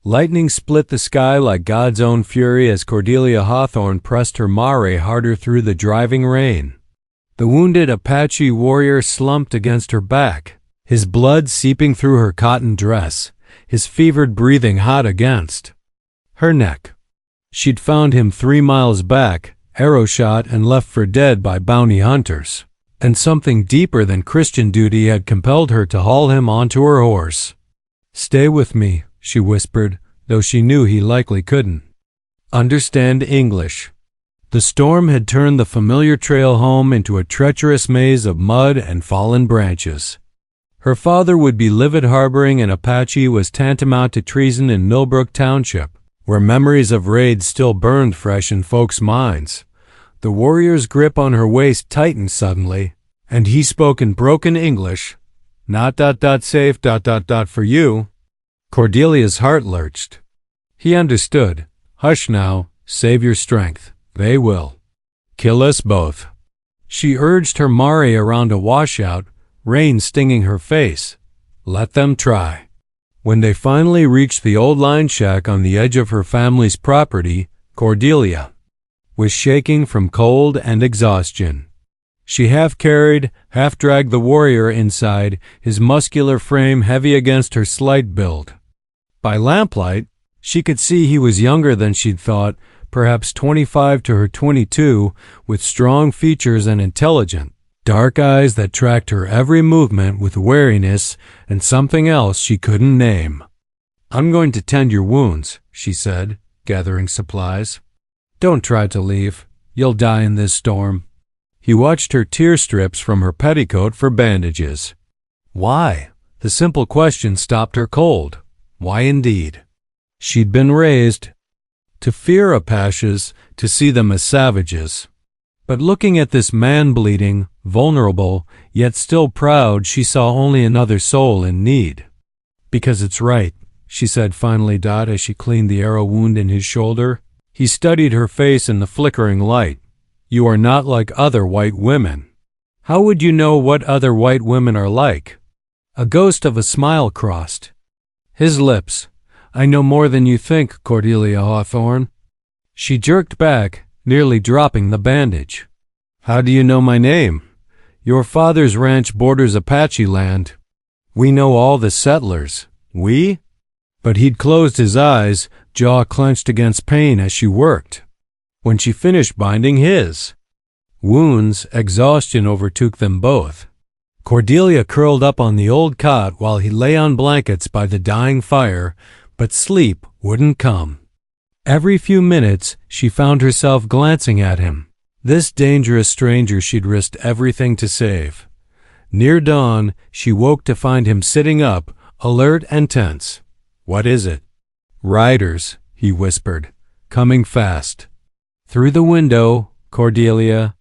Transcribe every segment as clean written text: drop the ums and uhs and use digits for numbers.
Lightning split the sky like God's own fury as Cordelia Hawthorne pressed her mare harder through the driving rain. The wounded Apache warrior slumped against her back, his blood seeping through her cotton dress, his fevered breathing hot against her neck. She'd found him 3 miles back, arrow-shot and left for dead by bounty hunters, and something deeper than Christian duty had compelled her to haul him onto her horse. "Stay with me," she whispered, though she knew he likely couldn't understand English. The storm had turned the familiar trail home into a treacherous maze of mud and fallen branches. Her father would be livid harboring an Apache was tantamount to treason in Millbrook Township, where memories of raids still burned fresh in folks' minds. The warrior's grip on her waist tightened suddenly, and he spoke in broken English. "Not ... safe ... for you." Cordelia's heart lurched. He understood. "Hush now, save your strength. They will kill us both." She urged her mare around a washout, rain stinging her face. Let them try. When they finally reached the old line shack on the edge of her family's property, Cordelia was shaking from cold and exhaustion. She half carried, half dragged the warrior inside, his muscular frame heavy against her slight build. By lamplight, she could see he was younger than she'd thought, perhaps 25 to her 22, with strong features and intelligent, dark eyes that tracked her every movement with wariness and something else she couldn't name. "I'm going to tend your wounds," she said, gathering supplies. "Don't try to leave. You'll die in this storm." He watched her tear strips from her petticoat for bandages. Why? The simple question stopped her cold. Why indeed? She'd been raised to fear Apaches, to see them as savages. But looking at this man bleeding, vulnerable, yet still proud, she saw only another soul in need. "Because it's right," she said finally, as she cleaned the arrow wound in his shoulder. He studied her face in the flickering light. "You are not like other white women." "How would you know what other white women are like?" A ghost of a smile crossed his lips. "I know more than you think, Cordelia Hawthorne." She jerked back, nearly dropping the bandage. "How do you know my name?" "Your father's ranch borders Apache land. We know all the settlers." "We?" But he'd closed his eyes, jaw clenched against pain as she worked. When she finished binding his wounds, exhaustion overtook them both. Cordelia curled up on the old cot while he lay on blankets by the dying fire, but sleep wouldn't come. Every few minutes, she found herself glancing at him, this dangerous stranger she'd risked everything to save. Near dawn, she woke to find him sitting up, alert and tense. "What is it?" "Riders," he whispered, "coming fast." Through the window, Cordelia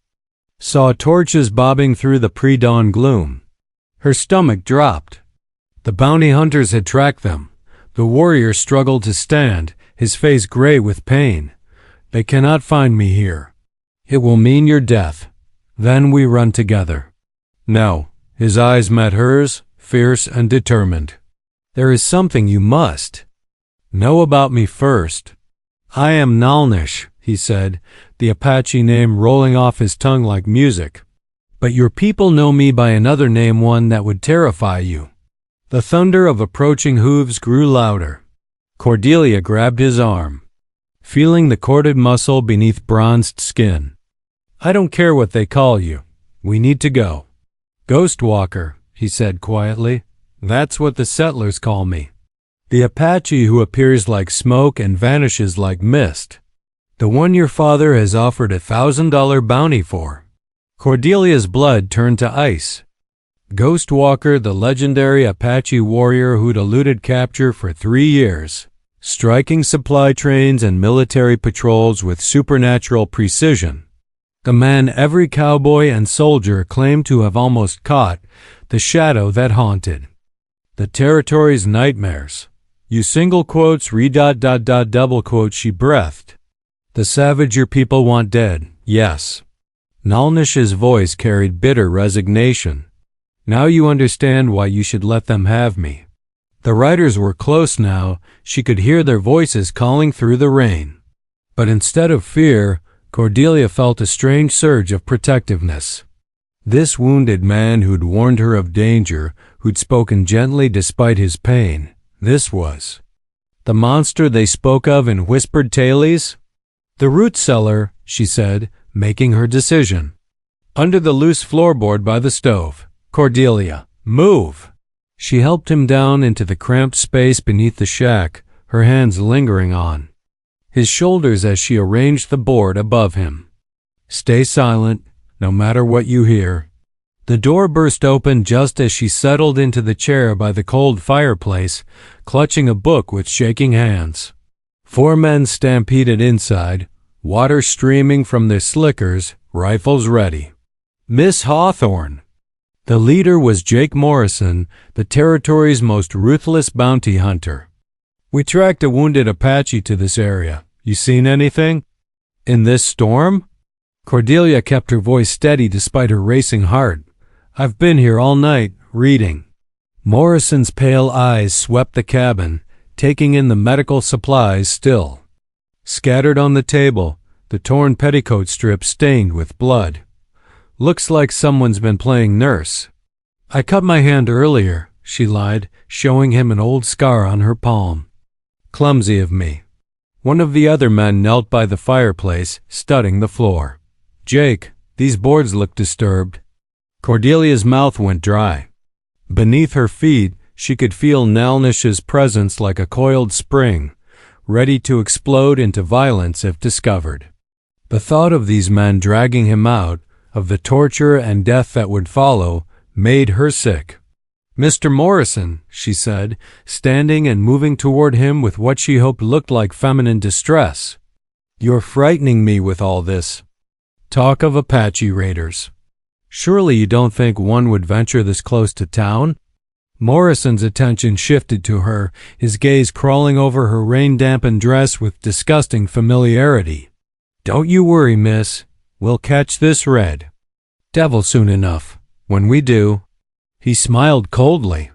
saw torches bobbing through the pre-dawn gloom. Her stomach dropped. The bounty hunters had tracked them. The warrior struggled to stand, his face gray with pain. "They cannot find me here. It will mean your death. Then we run together." "No." His eyes met hers, fierce and determined. "There is something you must know about me first." "I am Nalnish," he said, the Apache name rolling off his tongue like music. "But your people know me by another name, one that would terrify you." The thunder of approaching hooves grew louder. Cordelia grabbed his arm, feeling the corded muscle beneath bronzed skin. "I don't care what they call you. We need to go." "Ghost Walker," he said quietly. "That's what the settlers call me. The Apache who appears like smoke and vanishes like mist. The one your father has offered $1,000 bounty for." Cordelia's blood turned to ice. Ghost Walker, the legendary Apache warrior who'd eluded capture for 3 years, striking supply trains and military patrols with supernatural precision. The man every cowboy and soldier claimed to have almost caught, the shadow that haunted the territory's nightmares. "You single quotes, double quotes," she breathed. "The savage your people want dead, yes." Nalnish's voice carried bitter resignation. "Now you understand why you should let them have me. The riders were close now. She could hear their voices calling through the rain. But instead of fear, Cordelia felt a strange surge of protectiveness. This wounded man who'd warned her of danger, who'd spoken gently despite his pain, this was the monster they spoke of in whispered tales? The root cellar, she said, making her decision. Under the loose floorboard by the stove. Cordelia, move! She helped him down into the cramped space beneath the shack, her hands lingering on his shoulders as she arranged the board above him. Stay silent, no matter what you hear. The door burst open just as she settled into the chair by the cold fireplace, clutching a book with shaking hands. 4 men stampeded inside, water streaming from their slickers, rifles ready. Miss Hawthorne. The leader was Jake Morrison, the territory's most ruthless bounty hunter. We tracked a wounded Apache to this area. You seen anything? In this storm? Cordelia kept her voice steady despite her racing heart. I've been here all night, reading. Morrison's pale eyes swept the cabin, taking in the medical supplies still scattered on the table, the torn petticoat strip stained with blood. Looks like someone's been playing nurse. I cut my hand earlier, she lied, showing him an old scar on her palm. Clumsy of me. One of the other men knelt by the fireplace, studying the floor. Jake, these boards look disturbed. Cordelia's mouth went dry. Beneath her feet, she could feel Nalnish's presence like a coiled spring, ready to explode into violence if discovered. The thought of these men dragging him out, of the torture and death that would follow, made her sick. Mr. Morrison, she said, standing and moving toward him with what she hoped looked like feminine distress. You're frightening me with all this talk of Apache raiders. Surely you don't think one would venture this close to town? Morrison's attention shifted to her, his gaze crawling over her rain-dampened dress with disgusting familiarity. Don't you worry, miss. We'll catch this red devil soon enough. When we do. He smiled coldly.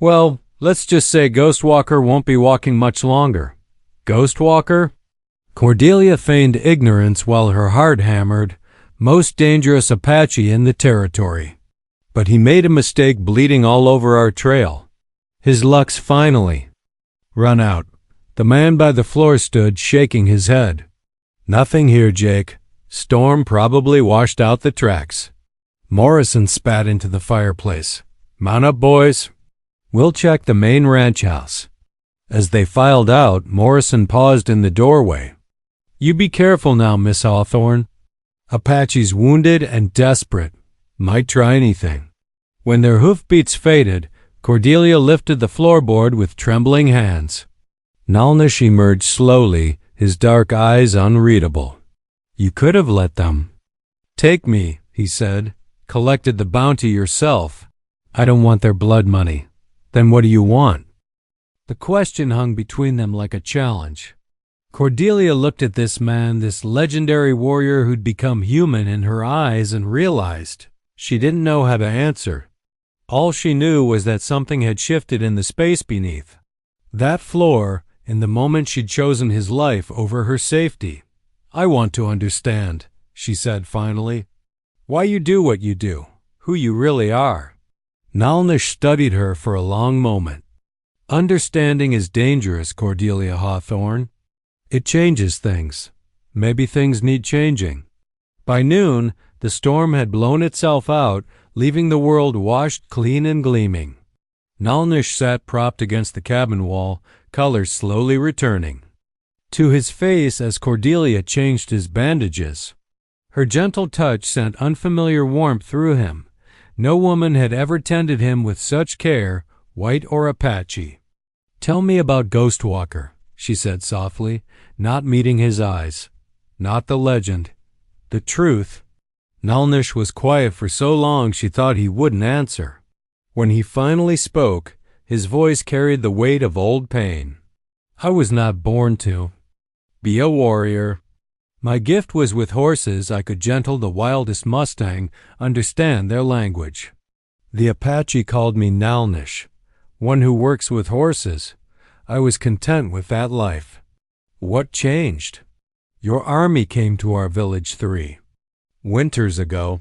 Well, let's just say Ghostwalker won't be walking much longer. Ghostwalker? Cordelia feigned ignorance while her heart hammered. Most dangerous Apache in the territory. But he made a mistake bleeding all over our trail. His luck's finally run out. The man by the floor stood, shaking his head. Nothing here, Jake. Storm probably washed out the tracks. Morrison spat into the fireplace. Mount up, boys. We'll check the main ranch house. As they filed out, Morrison paused in the doorway. You be careful now, Miss Hawthorne. Apache's wounded and desperate. Might try anything. When their hoofbeats faded, Cordelia lifted the floorboard with trembling hands. Nalnish emerged slowly, his dark eyes unreadable. You could have let them take me, he said. Collected the bounty yourself. I don't want their blood money. Then what do you want? The question hung between them like a challenge. Cordelia looked at this man, this legendary warrior who'd become human in her eyes, and realized she didn't know how to answer. All she knew was that something had shifted in the space beneath that floor in the moment she'd chosen his life over her safety. I want to understand, she said finally. Why you do what you do, who you really are. Nalnish studied her for a long moment. Understanding is dangerous, Cordelia Hawthorne. It changes things. Maybe things need changing. By noon, the storm had blown itself out, leaving the world washed clean and gleaming. Nalnish sat propped against the cabin wall, color slowly returning to his face as Cordelia changed his bandages. Her gentle touch sent unfamiliar warmth through him. No woman had ever tended him with such care, white or Apache. Tell me about Ghostwalker, she said softly, not meeting his eyes. Not the legend. The truth. Nalnish was quiet for so long she thought he wouldn't answer. When he finally spoke, his voice carried the weight of old pain. I was not born to be a warrior. My gift was with horses. I could gentle the wildest Mustang, understand their language. The Apache called me Nalnish. one who works with horses. I was content with that life. What changed? Your army came to our village 3 winters ago.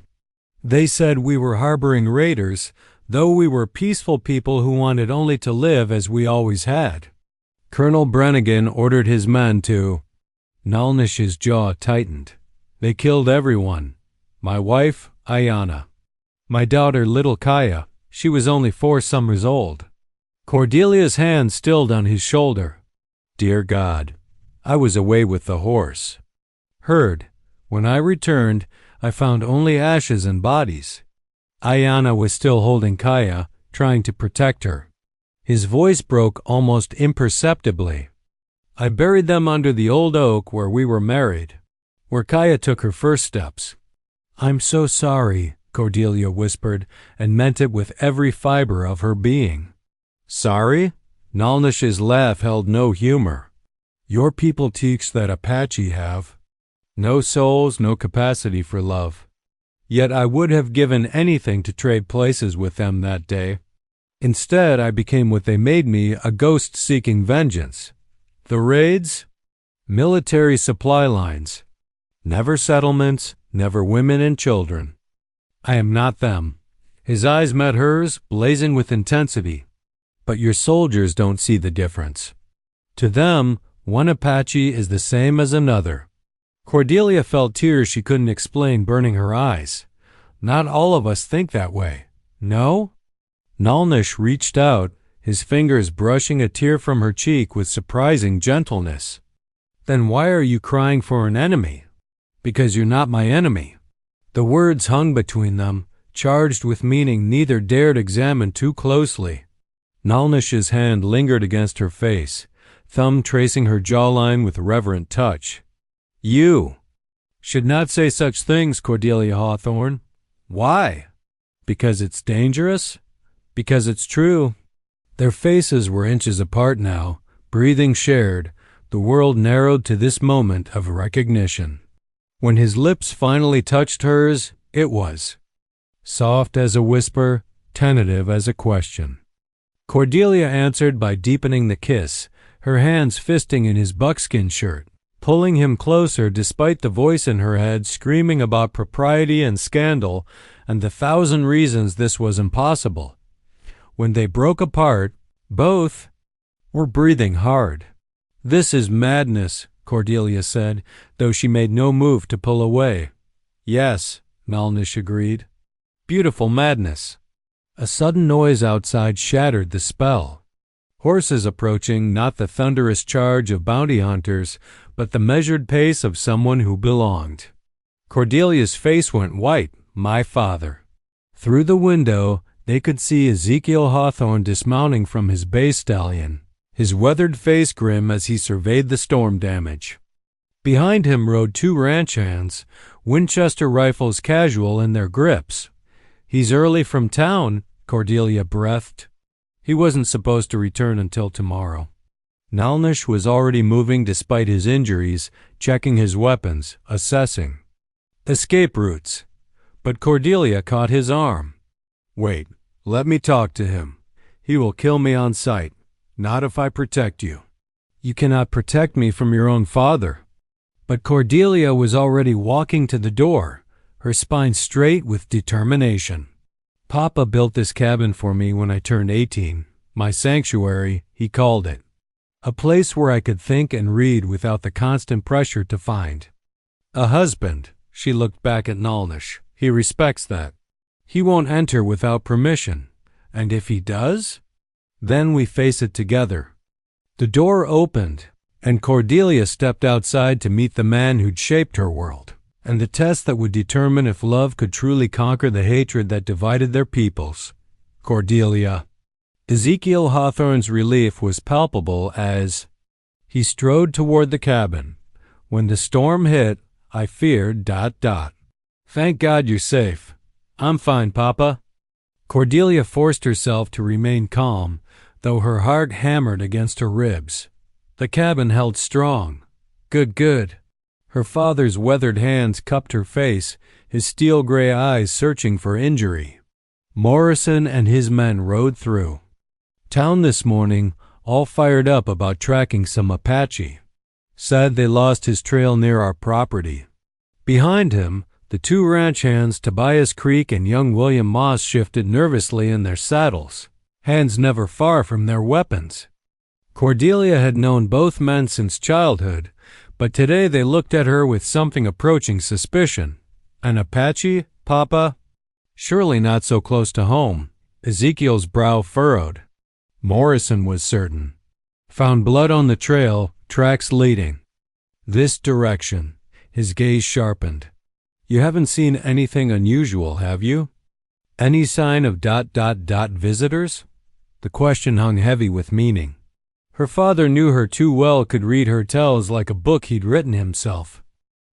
They said we were harboring raiders, though we were peaceful people who wanted only to live as we always had. Colonel Brannigan ordered his men to. Nalnish's jaw tightened. They killed everyone. My wife, Ayana. My daughter, little Kaya. She was only 4 summers old. Cordelia's hand stilled on his shoulder. Dear God, I was away with the horse. Herd. When I returned, I found only ashes and bodies. Ayana was still holding Kaya, trying to protect her. His voice broke almost imperceptibly. I buried them under the old oak where we were married, where Kaya took her first steps. I'm so sorry, Cordelia whispered, and meant it with every fiber of her being. Sorry? Nalnish's laugh held no humor. Your people teach that Apache have. No souls, no capacity for love. Yet I would have given anything to trade places with them that day. Instead, I became what they made me, a ghost seeking vengeance. The raids? Military supply lines. Never settlements, never women and children. I am not them. His eyes met hers, blazing with intensity. But your soldiers don't see the difference. To them, one Apache is the same as another. Cordelia felt tears she couldn't explain burning her eyes. Not all of us think that way. No? Nalnish reached out, his fingers brushing a tear from her cheek with surprising gentleness. Then why are you crying for an enemy? Because you're not my enemy. The words hung between them, charged with meaning neither dared examine too closely. Nalnish's hand lingered against her face, thumb tracing her jawline with reverent touch. You should not say such things, Cordelia Hawthorne. Why? Because it's dangerous? Because it's true. Their faces were inches apart now, breathing shared, the world narrowed to this moment of recognition. When his lips finally touched hers, it was soft as a whisper, tentative as a question. Cordelia answered by deepening the kiss, her hands fisting in his buckskin shirt, pulling him closer despite the voice in her head screaming about propriety and scandal and the 1,000 reasons this was impossible. When they broke apart, both were breathing hard. This is madness, Cordelia said, though she made no move to pull away. Yes, Nalnish agreed. Beautiful madness. A sudden noise outside shattered the spell. Horses approaching, not the thunderous charge of bounty hunters, but the measured pace of someone who belonged. Cordelia's face went white. My father. Through the window, they could see Ezekiel Hawthorne dismounting from his bay stallion, his weathered face grim as he surveyed the storm damage. Behind him rode 2 ranch hands, Winchester rifles casual in their grips. He's early from town, Cordelia breathed. He wasn't supposed to return until tomorrow. Nalnish was already moving despite his injuries, checking his weapons, assessing escape routes. But Cordelia caught his arm. Wait, let me talk to him. He will kill me on sight, not if I protect you. You cannot protect me from your own father. But Cordelia was already walking to the door, her spine straight with determination. Papa built this cabin for me when I turned 18. My sanctuary, he called it. A place where I could think and read without the constant pressure to find a husband. She looked back at Nalnish. He respects that. He won't enter without permission. And if he does, then we face it together. The door opened, and Cordelia stepped outside to meet the man who'd shaped her world, and the test that would determine if love could truly conquer the hatred that divided their peoples. Cordelia. Ezekiel Hawthorne's relief was palpable as he strode toward the cabin. When the storm hit, I feared... Thank God you're safe. I'm fine, Papa. Cordelia forced herself to remain calm, though her heart hammered against her ribs. The cabin held strong. Good. Her father's weathered hands cupped her face, his steel-gray eyes searching for injury. Morrison and his men rode through. Town this morning, all fired up about tracking some Apache. Said they lost his trail near our property. Behind him, the two ranch hands Tobias Creek and young William Moss shifted nervously in their saddles, hands never far from their weapons. Cordelia had known both men since childhood, but today they looked at her with something approaching suspicion. An Apache, Papa? Surely not so close to home. Ezekiel's brow furrowed. Morrison was certain. Found blood on the trail, tracks leading this direction. His gaze sharpened. You haven't seen anything unusual, have you? Any sign of ... visitors? The question hung heavy with meaning. Her father knew her too well, could read her tells like a book he'd written himself.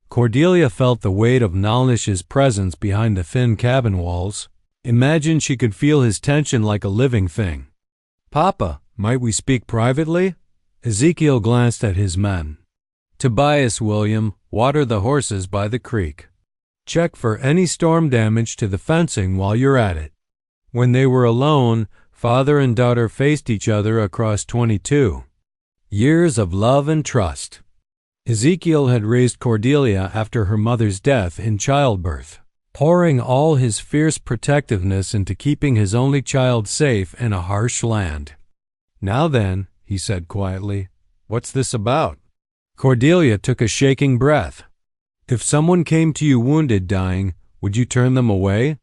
Cordelia felt the weight of Nalnish's presence behind the thin cabin walls. Imagined she could feel his tension like a living thing. Papa, might we speak privately? Ezekiel glanced at his men. Tobias, William, water the horses by the creek. Check for any storm damage to the fencing while you're at it. When they were alone, father and daughter faced each other across 22 years of love and trust. Ezekiel had raised Cordelia after her mother's death in childbirth, pouring all his fierce protectiveness into keeping his only child safe in a harsh land. Now then, he said quietly, what's this about? Cordelia took a shaking breath. If someone came to you wounded, dying, would you turn them away?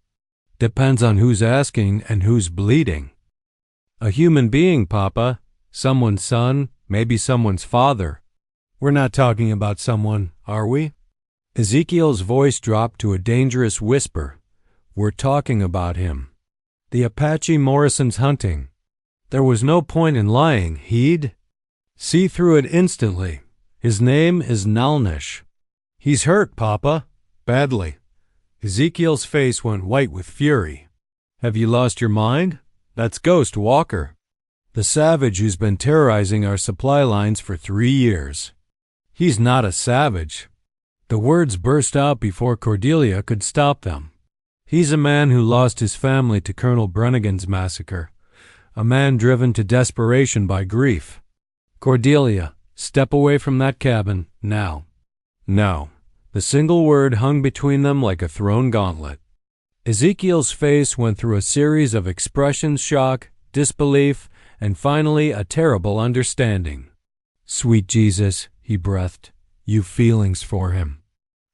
Depends on who's asking and who's bleeding. A human being, Papa. Someone's son, maybe someone's father. We're not talking about someone, are we? Ezekiel's voice dropped to a dangerous whisper. We're talking about him. The Apache Morrison's hunting. There was no point in lying, he'd see through it instantly. His name is Nalnish. He's hurt, Papa. Badly. Ezekiel's face went white with fury. Have you lost your mind? That's Ghost Walker, the savage who's been terrorizing our supply lines for 3 years. He's not a savage. The words burst out before Cordelia could stop them. He's a man who lost his family to Colonel Brennigan's massacre, a man driven to desperation by grief. Cordelia, step away from that cabin, now. No. The single word hung between them like a thrown gauntlet. Ezekiel's face went through a series of expressions: shock, disbelief, and finally a terrible understanding. Sweet Jesus, he breathed, you've feelings for him.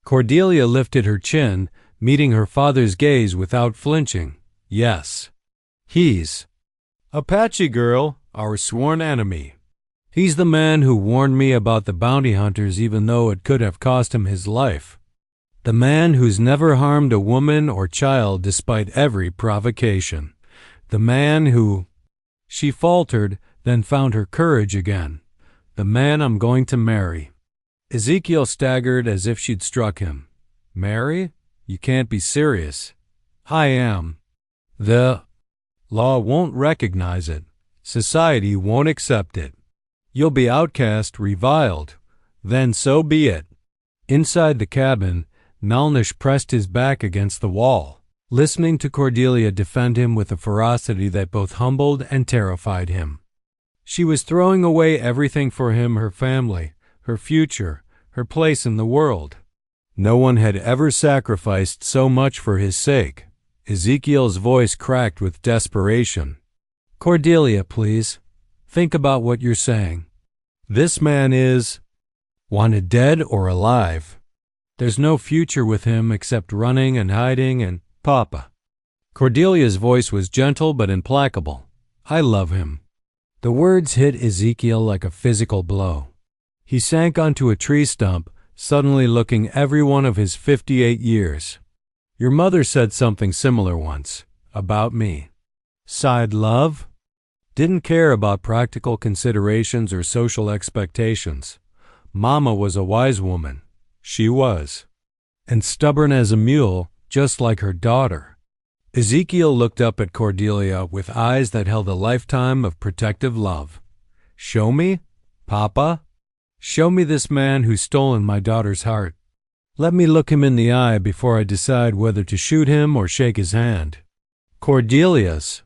Cordelia lifted her chin, meeting her father's gaze without flinching. Yes. He's Apache girl, our sworn enemy. He's the man who warned me about the bounty hunters even though it could have cost him his life. The man who's never harmed a woman or child despite every provocation. The man who... She faltered, then found her courage again. The man I'm going to marry. Ezekiel staggered as if she'd struck him. Marry? You can't be serious. I am. The law won't recognize it. Society won't accept it. You'll be outcast, reviled. Then so be it. Inside the cabin, Nalnish pressed his back against the wall, listening to Cordelia defend him with a ferocity that both humbled and terrified him. She was throwing away everything for him, her family, her future, her place in the world. No one had ever sacrificed so much for his sake. Ezekiel's voice cracked with desperation. Cordelia, please. Think about what you're saying. This man is wanted dead or alive. There's no future with him except running and hiding and Papa. Cordelia's voice was gentle but implacable. I love him. The words hit Ezekiel like a physical blow. He sank onto a tree stump, suddenly looking every one of his 58 years. Your mother said something similar once, about me. Sighed love? Didn't care about practical considerations or social expectations. Mama was a wise woman. She was. And stubborn as a mule, just like her daughter. Ezekiel looked up at Cordelia with eyes that held a lifetime of protective love. Show me, Papa? Show me this man who's stolen my daughter's heart. Let me look him in the eye before I decide whether to shoot him or shake his hand. Cordelia's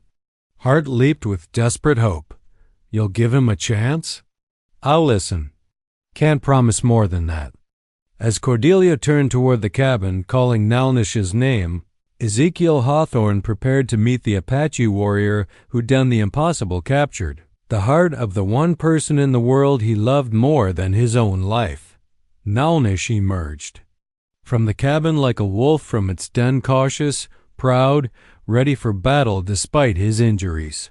Heart leaped with desperate hope. You'll give him a chance? I'll listen. Can't promise more than that. As Cordelia turned toward the cabin, calling Nalnish's name, Ezekiel Hawthorne prepared to meet the Apache warrior who'd done the impossible captured, the heart of the one person in the world he loved more than his own life. Nalnish emerged from the cabin like a wolf from its den, cautious, proud, ready for battle despite his injuries.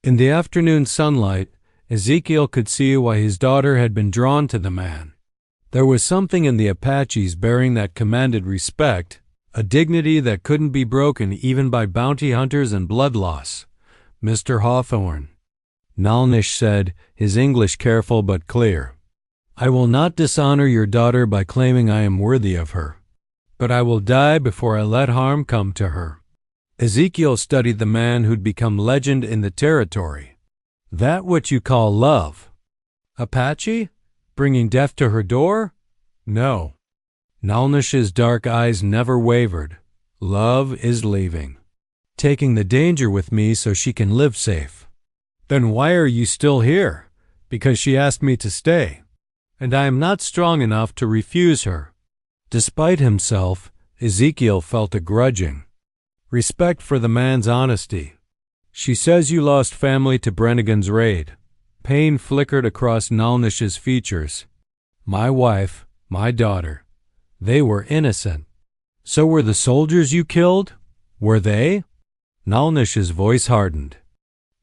In the afternoon sunlight, Ezekiel could see why his daughter had been drawn to the man. There was something in the Apaches bearing that commanded respect, a dignity that couldn't be broken even by bounty hunters and blood loss. Mr. Hawthorne, Nalnish said, his English careful but clear. I will not dishonor your daughter by claiming I am worthy of her, but I will die before I let harm come to her. Ezekiel studied the man who'd become legend in the territory. That what you call love? Apache? Bringing death to her door? No. Nalnish's dark eyes never wavered. Love is leaving. Taking the danger with me so she can live safe. Then why are you still here? Because she asked me to stay. And I am not strong enough to refuse her. Despite himself, Ezekiel felt a grudging respect for the man's honesty. She says you lost family to Brannigan's raid. Pain flickered across Nalnish's features. My wife, my daughter. They were innocent. So were the soldiers you killed? Were they? Nalnish's voice hardened.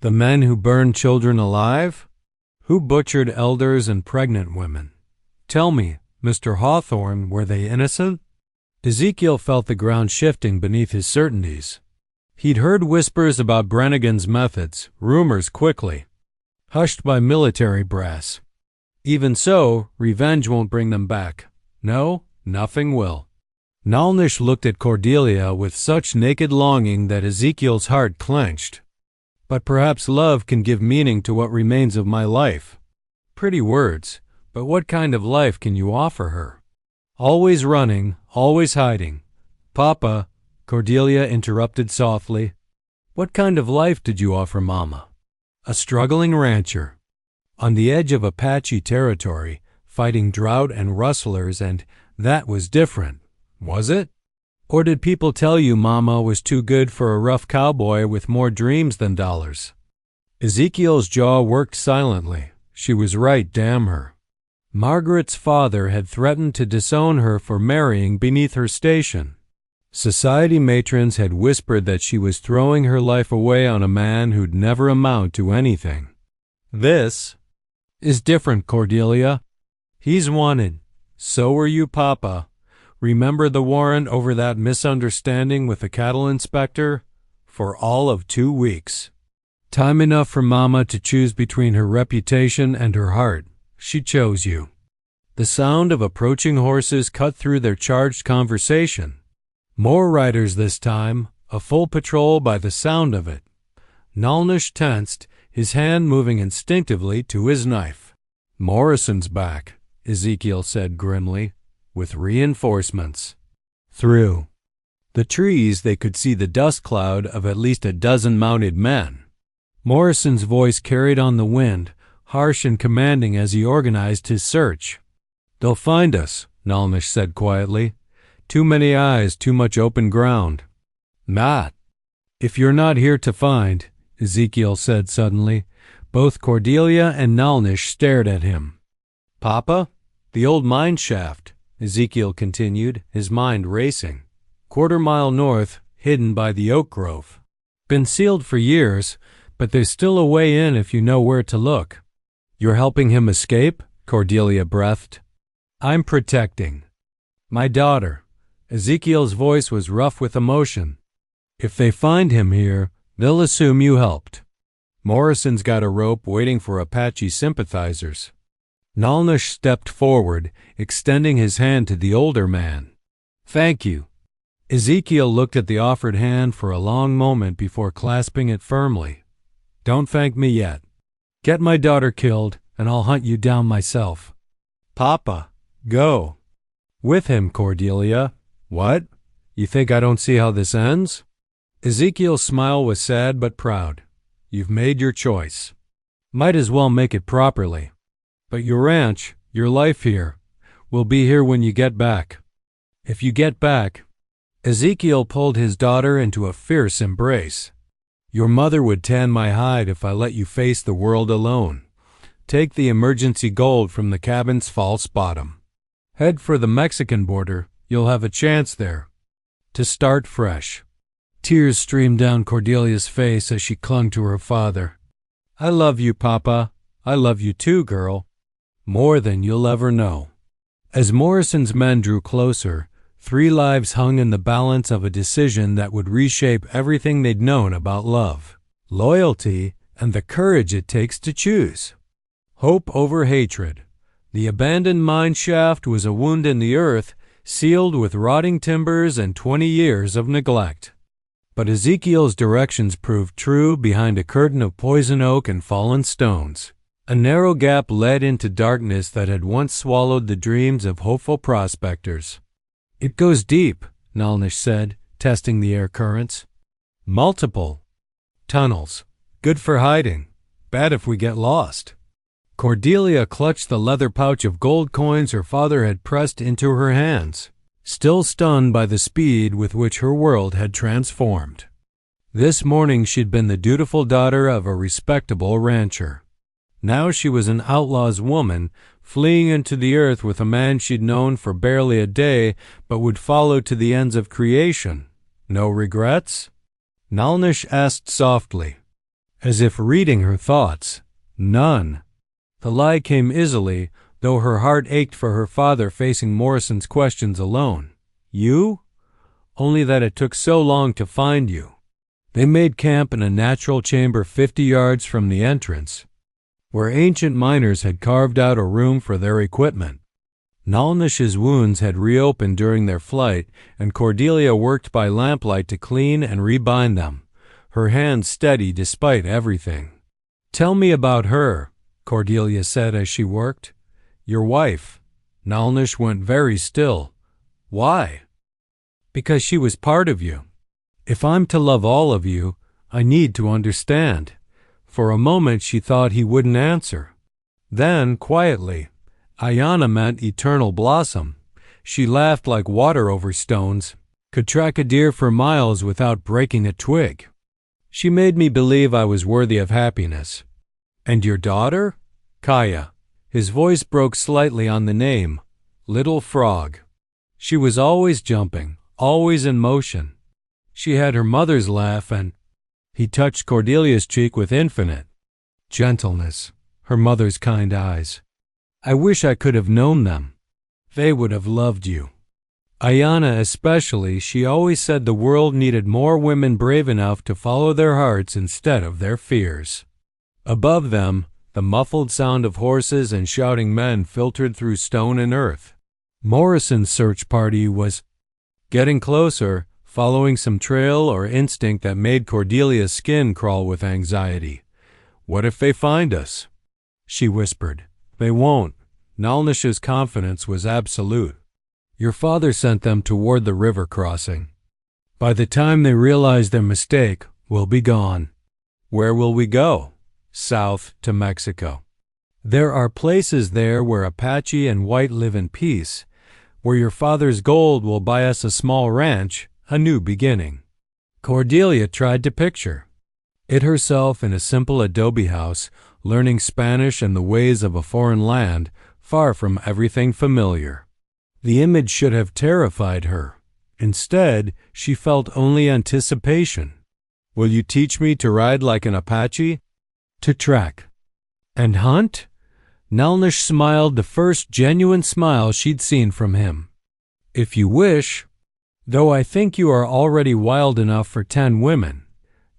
The men who burned children alive? Who butchered elders and pregnant women? Tell me, Mr. Hawthorne, were they innocent? Ezekiel felt the ground shifting beneath his certainties. He'd heard whispers about Brannigan's methods, rumors quickly, hushed by military brass. Even so, revenge won't bring them back. No, nothing will. Nalnish looked at Cordelia with such naked longing that Ezekiel's heart clenched. But perhaps love can give meaning to what remains of my life. Pretty words, but what kind of life can you offer her? Always running, always hiding. Papa, Cordelia interrupted softly. What kind of life did you offer Mama? A struggling rancher. On the edge of Apache territory, fighting drought and rustlers, and that was different, was it? Or did people tell you Mama was too good for a rough cowboy with more dreams than dollars? Ezekiel's jaw worked silently. She was right, damn her. Margaret's father had threatened to disown her for marrying beneath her station. Society matrons had whispered that she was throwing her life away on a man who'd never amount to anything. This is different, Cordelia. He's wanted. So were you, Papa. Remember the warrant over that misunderstanding with the cattle inspector? For all of 2 weeks. Time enough for Mama to choose between her reputation and her heart. She chose you. The sound of approaching horses cut through their charged conversation. More riders this time, a full patrol by the sound of it. Nalnish tensed, his hand moving instinctively to his knife. Morrison's back, Ezekiel said grimly, with reinforcements. Through the trees they could see the dust cloud of at least a dozen mounted men. Morrison's voice carried on the wind, harsh and commanding as he organized his search. They'll find us, Nalnish said quietly. Too many eyes, too much open ground. Not. If you're not here to find, Ezekiel said suddenly. Both Cordelia and Nalnish stared at him. Papa? The old mine shaft, Ezekiel continued, his mind racing. 1/4 mile north, hidden by the oak grove. Been sealed for years, but there's still a way in if you know where to look. You're helping him escape? Cordelia breathed. I'm protecting my daughter. Ezekiel's voice was rough with emotion. If they find him here, they'll assume you helped. Morrison's got a rope waiting for Apache sympathizers. Nalnish stepped forward, extending his hand to the older man. Thank you. Ezekiel looked at the offered hand for a long moment before clasping it firmly. Don't thank me yet. Get my daughter killed, and I'll hunt you down myself. Papa, go. With him, Cordelia. What? You think I don't see how this ends? Ezekiel's smile was sad but proud. You've made your choice. Might as well make it properly. But your ranch, your life here, will be here when you get back. If you get back, Ezekiel pulled his daughter into a fierce embrace. Your mother would tan my hide if I let you face the world alone. Take the emergency gold from the cabin's false bottom. Head for the Mexican border. You'll have a chance there to start fresh. Tears streamed down Cordelia's face as she clung to her father. I love you, Papa. I love you too, girl. More than you'll ever know. As Morrison's men drew closer, 3 lives hung in the balance of a decision that would reshape everything they'd known about love, loyalty, and the courage it takes to choose. Hope over hatred. The abandoned mine shaft was a wound in the earth, sealed with rotting timbers and 20 years of neglect. But Ezekiel's directions proved true behind a curtain of poison oak and fallen stones. A narrow gap led into darkness that had once swallowed the dreams of hopeful prospectors. It goes deep, Nalnish said, testing the air currents. Multiple tunnels. Good for hiding. Bad if we get lost. Cordelia clutched the leather pouch of gold coins her father had pressed into her hands, still stunned by the speed with which her world had transformed. This morning she'd been the dutiful daughter of a respectable rancher. Now she was an outlaw's woman, fleeing into the earth with a man she'd known for barely a day but would follow to the ends of creation. No regrets? Nalnish asked softly, as if reading her thoughts. None. The lie came easily, though her heart ached for her father facing Morrison's questions alone. You? Only that it took so long to find you. They made camp in a natural chamber 50 yards from the entrance, where ancient miners had carved out a room for their equipment. Nalnish's wounds had reopened during their flight, and Cordelia worked by lamplight to clean and rebind them, her hands steady despite everything. Tell me about her, Cordelia said as she worked. Your wife. Nalnish went very still. Why? Because she was part of you. If I'm to love all of you, I need to understand. For a moment she thought he wouldn't answer. Then, quietly, Ayana meant eternal blossom. She laughed like water over stones, could track a deer for miles without breaking a twig. She made me believe I was worthy of happiness. And your daughter? Kaya. His voice broke slightly on the name. Little Frog. She was always jumping, always in motion. She had her mother's laugh and... He touched Cordelia's cheek with infinite gentleness, her mother's kind eyes. I wish I could have known them. They would have loved you. Ayana especially, she always said the world needed more women brave enough to follow their hearts instead of their fears. Above them, the muffled sound of horses and shouting men filtered through stone and earth. Morrison's search party was getting closer, following some trail or instinct that made Cordelia's skin crawl with anxiety. What if they find us? She whispered. They won't. Nalnish's confidence was absolute. Your father sent them toward the river crossing. By the time they realize their mistake, we'll be gone. Where will we go? South to Mexico. There are places there where Apache and white live in peace, where your father's gold will buy us a small ranch, a new beginning. Cordelia tried to picture it herself in a simple adobe house, learning Spanish and the ways of a foreign land, far from everything familiar. The image should have terrified her. Instead, she felt only anticipation. Will you teach me to ride like an Apache? To track and hunt? Nalnish smiled, the first genuine smile she'd seen from him. If you wish, though I think you are already wild enough for 10 women.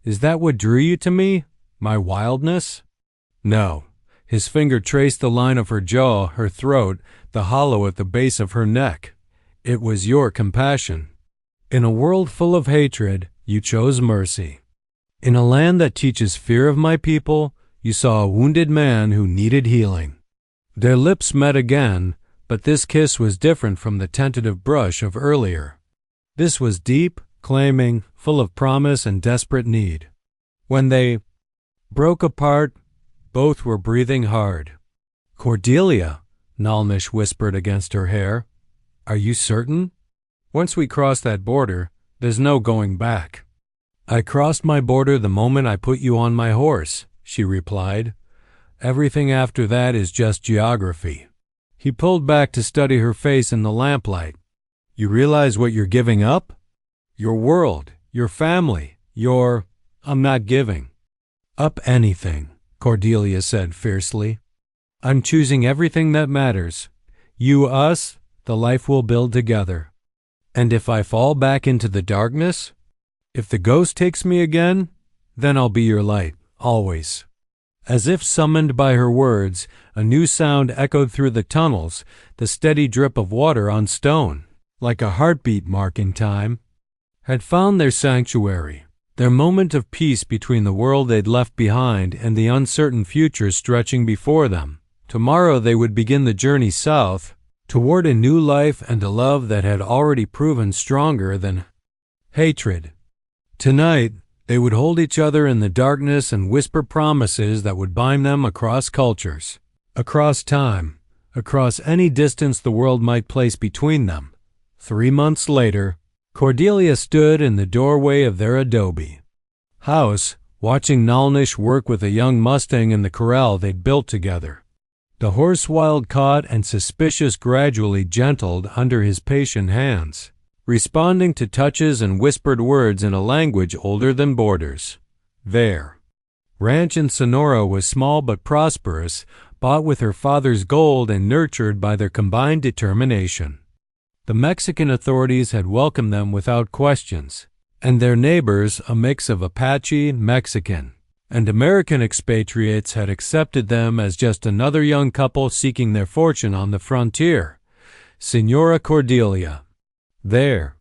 Is that what drew you to me? My wildness? No. His finger traced the line of her jaw, her throat, the hollow at the base of her neck. It was your compassion. In a world full of hatred, you chose mercy. In a land that teaches fear of my people, you saw a wounded man who needed healing. Their lips met again, but this kiss was different from the tentative brush of earlier. This was deep, claiming, full of promise and desperate need. When they broke apart. Both were breathing hard. "Cordelia," Nalnish whispered against her hair, "are you certain? Once we cross that border, there's no going back." "I crossed my border the moment I put you on my horse," she replied. "Everything after that is just geography." He pulled back to study her face in the lamplight. "You realize what you're giving up? Your world, your family, your—" "I'm not giving up anything," Cordelia said fiercely. "I'm choosing everything that matters. You, us, the life we'll build together. And if I fall back into the darkness, if the ghost takes me again, then I'll be your light, always." As if summoned by her words, a new sound echoed through the tunnels, the steady drip of water on stone, like a heartbeat marking time, had found their sanctuary, their moment of peace between the world they'd left behind and the uncertain future stretching before them. Tomorrow they would begin the journey south, toward a new life and a love that had already proven stronger than hatred. Tonight, they would hold each other in the darkness and whisper promises that would bind them across cultures, across time, across any distance the world might place between them. 3 months later, Cordelia stood in the doorway of their adobe house, watching Nalnish work with a young Mustang in the corral they'd built together. The horse, wild caught and suspicious, gradually gentled under his patient hands, responding to touches and whispered words in a language older than borders. Their ranch in Sonora was small but prosperous, bought with her father's gold and nurtured by their combined determination. The Mexican authorities had welcomed them without questions, and their neighbors, a mix of Apache, Mexican, and American expatriates, had accepted them as just another young couple seeking their fortune on the frontier. Señora Cordelia, their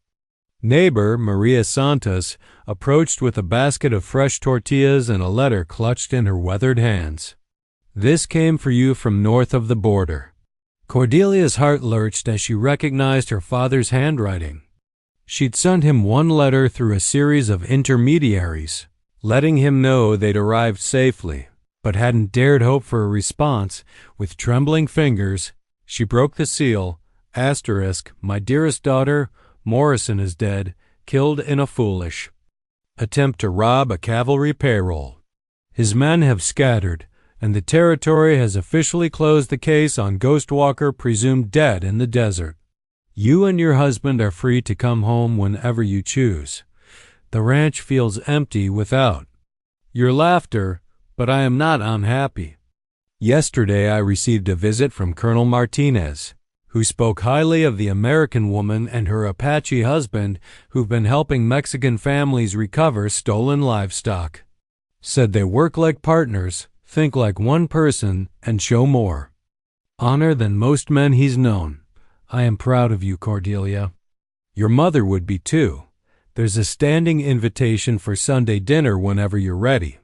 neighbor, Maria Santos, approached with a basket of fresh tortillas and a letter clutched in her weathered hands. "This came for you from north of the border." Cordelia's heart lurched as she recognized her father's handwriting. She'd sent him one letter through a series of intermediaries, letting him know they'd arrived safely, but hadn't dared hope for a response. With trembling fingers, she broke the seal. "My dearest daughter, Morrison is dead, killed in a foolish attempt to rob a cavalry payroll. His men have scattered, and the territory has officially closed the case on Ghostwalker presumed dead in the desert. You and your husband are free to come home whenever you choose. The ranch feels empty without your laughter, but I am not unhappy. Yesterday I received a visit from Colonel Martinez, who spoke highly of the American woman and her Apache husband who've been helping Mexican families recover stolen livestock. Said they work like partners, think like one person, and show more honor than most men he's known. I am proud of you, Cordelia. Your mother would be too. There's a standing invitation for Sunday dinner whenever you're ready.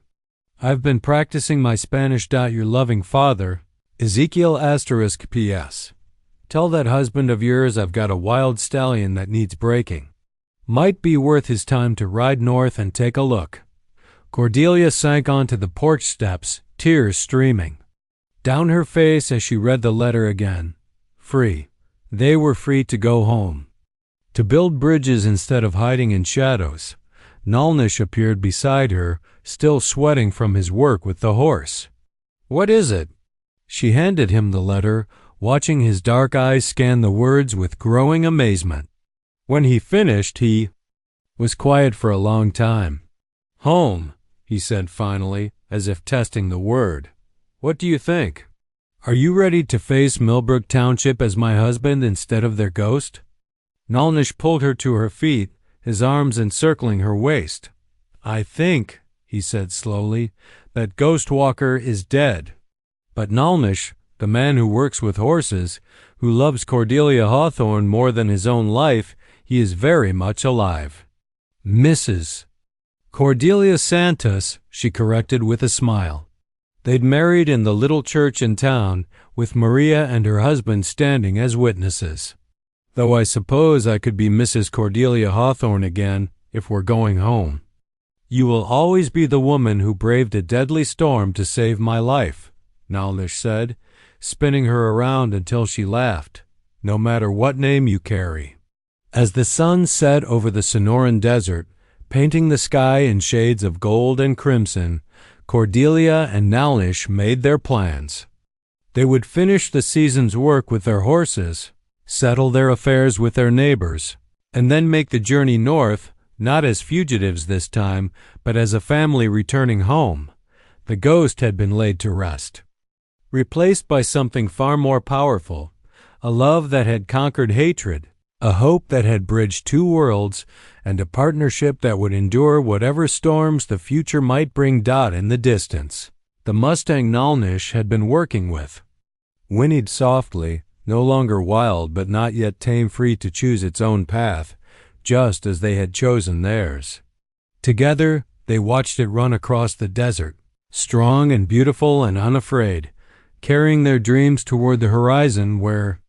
I've been practicing my Spanish. Your loving father, Ezekiel * P.S. Tell that husband of yours I've got a wild stallion that needs breaking. Might be worth his time to ride north and take a look." Cordelia sank onto the porch steps, tears streaming down her face as she read the letter again. Free. They were free to go home, to build bridges instead of hiding in shadows. Nalnish appeared beside her, still sweating from his work with the horse. "What is it?" She handed him the letter, watching his dark eyes scan the words with growing amazement. When he finished, he was quiet for a long time. "Home," he said finally, as if testing the word. "What do you think? Are you ready to face Millbrook Township as my husband instead of their ghost?" Nalnish pulled her to her feet, his arms encircling her waist. "I think," he said slowly, "that Ghostwalker is dead. But Nalnish, the man who works with horses, who loves Cordelia Hawthorne more than his own life, he is very much alive." "Mrs. Cordelia Santos," she corrected with a smile. They'd married in the little church in town, with Maria and her husband standing as witnesses. "Though I suppose I could be Mrs. Cordelia Hawthorne again if we're going home." "You will always be the woman who braved a deadly storm to save my life," Nalnish said, spinning her around until she laughed, "no matter what name you carry." As the sun set over the Sonoran desert, painting the sky in shades of gold and crimson, Cordelia and Nalnish made their plans. They would finish the season's work with their horses, settle their affairs with their neighbors, and then make the journey north, not as fugitives this time, but as a family returning home. The ghost had been laid to rest, replaced by something far more powerful, a love that had conquered hatred, a hope that had bridged two worlds, and a partnership that would endure whatever storms the future might bring dot in the distance. The Mustang Nalnish had been working with whinnied softly, no longer wild but not yet tame, free to choose its own path, just as they had chosen theirs. Together, they watched it run across the desert, strong and beautiful and unafraid, carrying their dreams toward the horizon where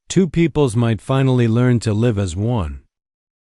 two peoples might finally learn to live as one.